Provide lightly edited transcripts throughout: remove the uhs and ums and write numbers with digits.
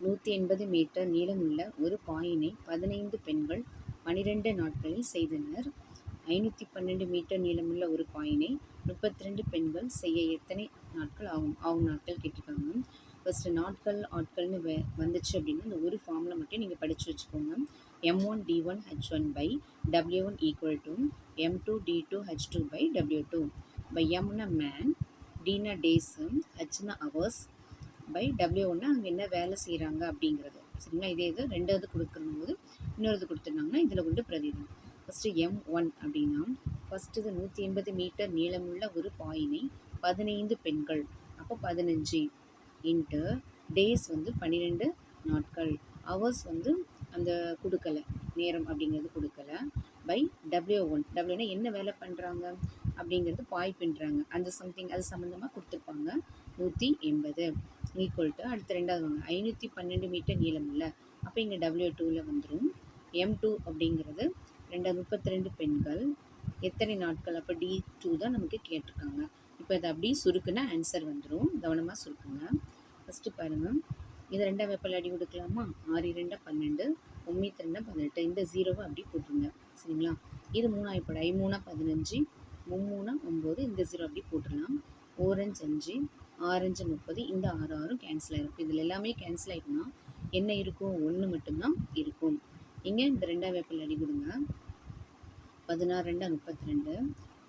180 metre நீளமுள்ள ஒரு காயினை 15 பெண்கள் 12 நாட்களில் செய்தனர். 512 மீட்டர் நீளமுள்ள ஒரு காயினை 32 பெண்கள் செய்ய எத்தனை நாட்கள் ஆகும்? ஆகும் நாட்கள் கேட்டிருக்காங்க. ஃபர்ஸ்ட் நாட்கள் ஆட்கள்னு வந்துச்சு அப்படின்னா இந்த ஒரு ஃபார்முலா மட்டும் நீங்கள் படித்து வச்சுக்கோங்க. M1 D1 H1 by W1 equal to M2 D2 H2 by W2 by Mனா மேன், Dனா டேஸ், Hனா ஹவர்ஸ் பை W1னா அங்கே என்ன வேலை செய்கிறாங்க அப்படிங்கிறது. சரிங்களா? இதே இது ரெண்டாவது கொடுக்கும்போது இன்னொரு கொடுத்துருந்தாங்கன்னா இதில் கொண்டு பிரதிதான். ஃபஸ்ட்டு M1 அப்படின்னா ஃபஸ்ட்டு இது 180 மீட்டர் நீளமுள்ள ஒரு பாயினை 15 பெண்கள், அப்போ 15 இன்ட்டு டேஸ் வந்து 12 நாட்கள், ஹவர்ஸ் வந்து அந்த கொடுக்கலை, நேரம் அப்படிங்கிறது கொடுக்கலை, பை W1. Wனா என்ன வேலை பண்ணுறாங்க அப்படிங்கிறது பாய் பின்னுறாங்க, அந்த சம்திங் அது சம்மந்தமாக கொடுத்துருப்பாங்க. 180 ஈக்குவல் டு அடுத்த ரெண்டாவது வாங்க 512 மீட்டர் நீளம் இல்லை, அப்போ இங்கே W2வில் வந்துடும். M2 அப்படிங்கிறது 32 பெண்கள் எத்தனை நாட்கள், அப்போ D2 தான் நமக்கு கேட்டிருக்காங்க. இப்போ அதை அப்படியே சுருக்குன்னா ஆன்சர் வந்துடும். கவனமாக சுருக்குங்க. ஃபஸ்ட்டு பாருங்கள், இது ரெண்டாம் வெப்பல் அடி கொடுக்கலாமா? 6 2 12, 9 2 18, இந்த 0வை அப்படி போட்டுருங்க. சரிங்களா? இது 3 இப்போ 3 15, 3 9, இந்த 0 அப்படி போட்டுடலாம். 4 5, 6 30, இந்த 6 6 கேன்சல் ஆகிருக்கும். இதில் எல்லாமே கேன்சல் ஆகிட்டுனா என்ன இருக்கும்? 1 மட்டும்தான் இருக்கும். இங்கே இந்த ரெண்டாம் வெப்பல் அடி கொடுங்க. 16 2 32,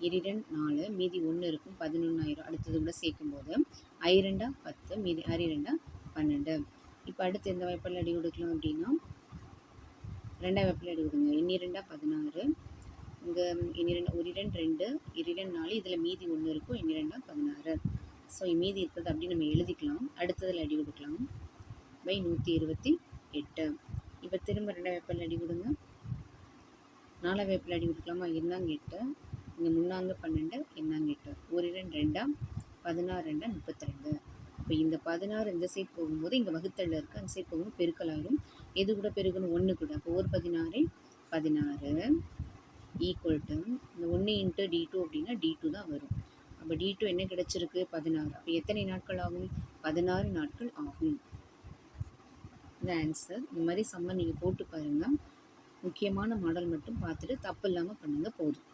2 4, மீதி 1 இருக்கும், 11 ஆயிரம். அடுத்தது கூட சேர்க்கும்போது 5 2 10, மீதி 6 2 12. இப்போ அடுத்து எந்த வெப்பல் அடி கொடுக்கலாம் அப்படின்னா ரெண்டாம் வெப்பல் அடி கொடுங்க. 2 16, இங்கே 1 2 2 4, இதில் மீதி 1 இருக்கும், 2 16. ஸோ மீதி இருக்கிறது அப்படி நம்ம எழுதிக்கலாம். அடுத்ததில் அடி கொடுக்கலாம் பை 128. இப்போ திரும்ப ரெண்டாம் வெப்பல் அடி கொடுங்க. 4 வெப்பல் அடி கொடுக்கலாமா? இருந்தாங்க 8, இங்கே 3 12, என்னாங்க 8, 1 2 2, 16 2 32. இப்போ இந்த 16 இந்த சைட் போகும்போது இங்கே வகுத்தலில் இருக்குது, அந்த சைட் போகும்போது பெருக்கல் ஆயிரும். எது கூட பெருக்கணும்? 1 கூட. அப்போ ஒரு 16 16 ஈக்குவல் டு இந்த 1 இன்ட்டு D2 அப்படின்னா D2 தான் வரும். அப்போ D2 என்ன கிடச்சிருக்கு? 16. அப்போ எத்தனை நாட்கள் ஆகும்? 16 நாட்கள் ஆகும். இந்த ஆன்சர். இந்த மாதிரி சம்ம நீங்கள் போட்டு பாருங்கள். முக்கியமான மாடல் மட்டும் பார்த்துட்டு தப்பு இல்லாமல் பண்ணுங்கள், போதும்.